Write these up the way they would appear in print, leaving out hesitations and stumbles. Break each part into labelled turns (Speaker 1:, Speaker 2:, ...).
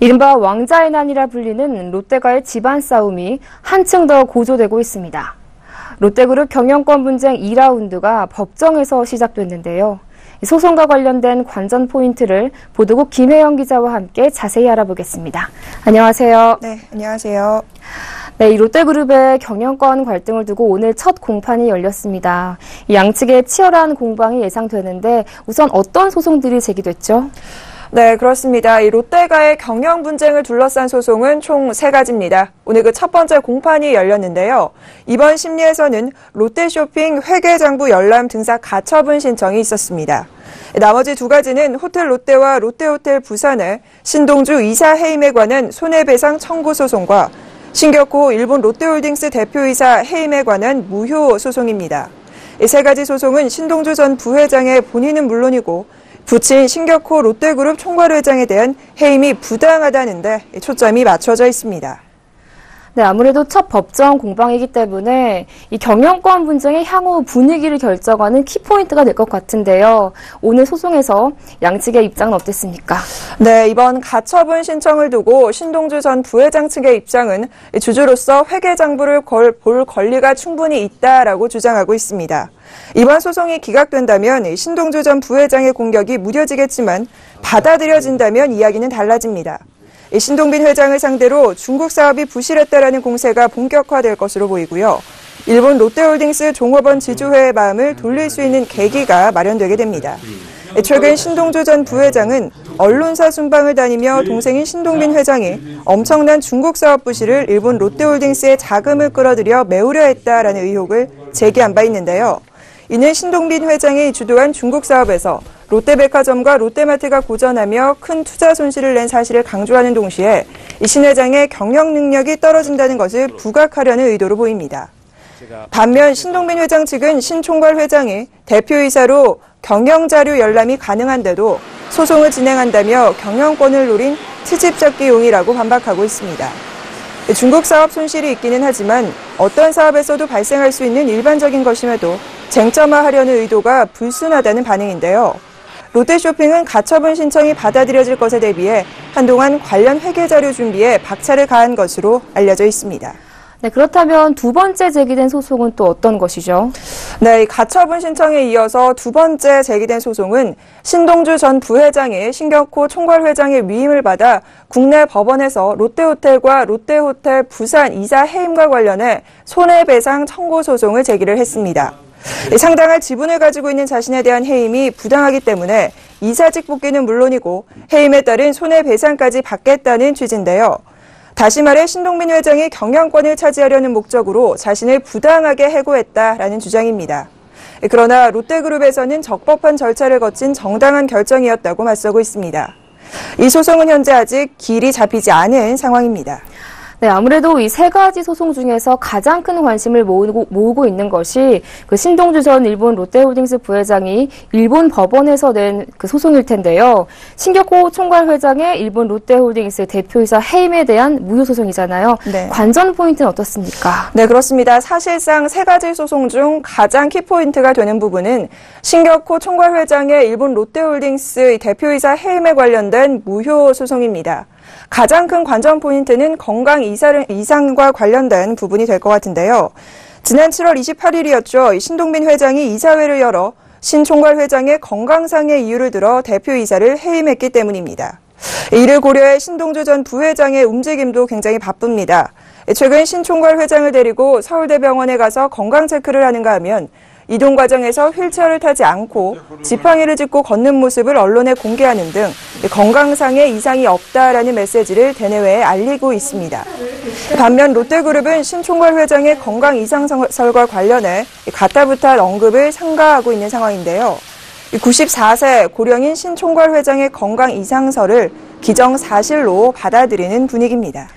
Speaker 1: 이른바 왕자의 난이라 불리는 롯데가의 집안 싸움이 한층 더 고조되고 있습니다. 롯데그룹 경영권 분쟁 2라운드가 법정에서 시작됐는데요. 소송과 관련된 관전 포인트를 보도국 김혜영 기자와 함께 자세히 알아보겠습니다. 안녕하세요.
Speaker 2: 네, 안녕하세요.
Speaker 1: 네, 이 롯데그룹의 경영권 갈등을 두고 오늘 첫 공판이 열렸습니다. 이 양측의 치열한 공방이 예상되는데 우선 어떤 소송들이 제기됐죠?
Speaker 2: 네, 그렇습니다. 이 롯데가의 경영 분쟁을 둘러싼 소송은 총 3가지입니다. 오늘 그 첫 번째 공판이 열렸는데요. 이번 심리에서는 롯데쇼핑 회계장부 열람 등사 가처분 신청이 있었습니다. 나머지 2가지는 호텔 롯데와 롯데호텔 부산의 신동주 이사 해임에 관한 손해배상 청구 소송과 신격호 일본 롯데홀딩스 대표이사 해임에 관한 무효 소송입니다. 이 3가지 소송은 신동주 전 부회장의 본인은 물론이고 부친 신격호 롯데그룹 총괄회장에 대한 해임이 부당하다는 데 초점이 맞춰져 있습니다.
Speaker 1: 네, 아무래도 첫 법정 공방이기 때문에 이 경영권 분쟁의 향후 분위기를 결정하는 키포인트가 될 것 같은데요. 오늘 소송에서 양측의 입장은 어땠습니까?
Speaker 2: 네, 이번 가처분 신청을 두고 신동주 전 부회장 측의 입장은 주주로서 회계장부를 볼 권리가 충분히 있다라고 주장하고 있습니다. 이번 소송이 기각된다면 신동주 전 부회장의 공격이 무뎌지겠지만 받아들여진다면 이야기는 달라집니다. 신동빈 회장을 상대로 중국 사업이 부실했다라는 공세가 본격화될 것으로 보이고요. 일본 롯데홀딩스 종업원 지주회의 마음을 돌릴 수 있는 계기가 마련되게 됩니다. 최근 신동주 전 부회장은 언론사 순방을 다니며 동생인 신동빈 회장이 엄청난 중국 사업 부실을 일본 롯데홀딩스의 자금을 끌어들여 메우려 했다라는 의혹을 제기한 바 있는데요. 이는 신동빈 회장이 주도한 중국 사업에서 롯데백화점과 롯데마트가 고전하며 큰 투자 손실을 낸 사실을 강조하는 동시에 이 신 회장의 경영 능력이 떨어진다는 것을 부각하려는 의도로 보입니다. 반면 신동빈 회장 측은 신 총괄 회장이 대표이사로 경영자료 열람이 가능한데도 소송을 진행한다며 경영권을 노린 트집잡기용이라고 반박하고 있습니다. 중국 사업 손실이 있기는 하지만 어떤 사업에서도 발생할 수 있는 일반적인 것임에도 쟁점화하려는 의도가 불순하다는 반응인데요. 롯데쇼핑은 가처분 신청이 받아들여질 것에 대비해 한동안 관련 회계 자료 준비에 박차를 가한 것으로 알려져 있습니다.
Speaker 1: 네, 그렇다면 두 번째 제기된 소송은 또 어떤 것이죠?
Speaker 2: 네, 이 가처분 신청에 이어서 두 번째 제기된 소송은 신동주 전 부회장이 신격호 총괄회장의 위임을 받아 국내 법원에서 롯데호텔과 롯데호텔 부산 이사 해임과 관련해 손해배상 청구 소송을 제기를 했습니다. 상당한 지분을 가지고 있는 자신에 대한 해임이 부당하기 때문에 이사직 복귀는 물론이고 해임에 따른 손해배상까지 받겠다는 취지인데요. 다시 말해 신동빈 회장이 경영권을 차지하려는 목적으로 자신을 부당하게 해고했다라는 주장입니다. 그러나 롯데그룹에서는 적법한 절차를 거친 정당한 결정이었다고 맞서고 있습니다. 이 소송은 현재 아직 길이 잡히지 않은 상황입니다.
Speaker 1: 네, 아무래도 이 3가지 소송 중에서 가장 큰 관심을 모으고 있는 것이 그 신동주 전 일본 롯데홀딩스 부회장이 일본 법원에서 낸 그 소송일 텐데요. 신격호 총괄회장의 일본 롯데홀딩스 대표이사 해임에 대한 무효 소송이잖아요. 네. 관전 포인트는 어떻습니까?
Speaker 2: 네, 그렇습니다. 사실상 3가지 소송 중 가장 키포인트가 되는 부분은 신격호 총괄회장의 일본 롯데홀딩스 대표이사 해임에 관련된 무효 소송입니다. 가장 큰 관전 포인트는 건강 이상과 관련된 부분이 될 것 같은데요. 지난 7월 28일이었죠. 신동빈 회장이 이사회를 열어 신 총괄 회장의 건강상의 이유를 들어 대표이사를 해임했기 때문입니다. 이를 고려해 신동주 전 부회장의 움직임도 굉장히 바쁩니다. 최근 신 총괄 회장을 데리고 서울대병원에 가서 건강 체크를 하는가 하면 이동 과정에서 휠체어를 타지 않고 지팡이를 짚고 걷는 모습을 언론에 공개하는 등 건강상의 이상이 없다라는 메시지를 대내외에 알리고 있습니다. 반면 롯데그룹은 신 총괄 회장의 건강 이상설과 관련해 가타부타 언급을 삼가하고 있는 상황인데요. 94세 고령인 신 총괄 회장의 건강 이상설을 기정사실로 받아들이는 분위기입니다.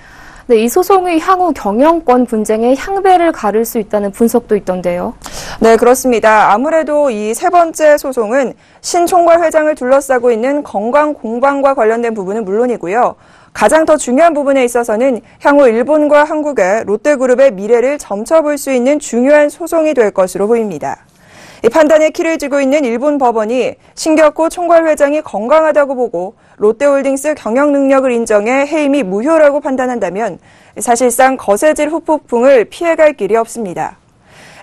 Speaker 1: 네, 이 소송이 향후 경영권 분쟁에 향배를 가를 수 있다는 분석도 있던데요.
Speaker 2: 네, 그렇습니다. 아무래도 이 3번째 소송은 신 총괄 회장을 둘러싸고 있는 건강 공방과 관련된 부분은 물론이고요. 가장 더 중요한 부분에 있어서는 향후 일본과 한국의 롯데그룹의 미래를 점쳐볼 수 있는 중요한 소송이 될 것으로 보입니다. 이 판단의 키를 쥐고 있는 일본 법원이 신격호 총괄회장이 건강하다고 보고 롯데홀딩스 경영 능력을 인정해 해임이 무효라고 판단한다면 사실상 거세질 후폭풍을 피해갈 길이 없습니다.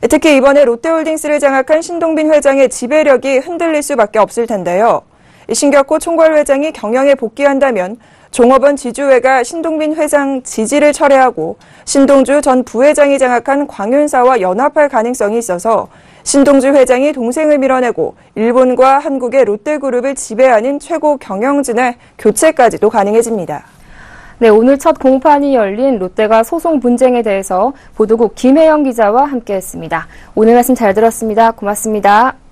Speaker 2: 특히 이번에 롯데홀딩스를 장악한 신동빈 회장의 지배력이 흔들릴 수밖에 없을 텐데요. 신격호 총괄회장이 경영에 복귀한다면 종업원 지주회가 신동빈 회장 지지를 철회하고 신동주 전 부회장이 장악한 광윤사와 연합할 가능성이 있어서 신동주 회장이 동생을 밀어내고 일본과 한국의 롯데그룹을 지배하는 최고 경영진의 교체까지도 가능해집니다.
Speaker 1: 네, 오늘 첫 공판이 열린 롯데가 소송 분쟁에 대해서 보도국 김혜영 기자와 함께했습니다. 오늘 말씀 잘 들었습니다. 고맙습니다.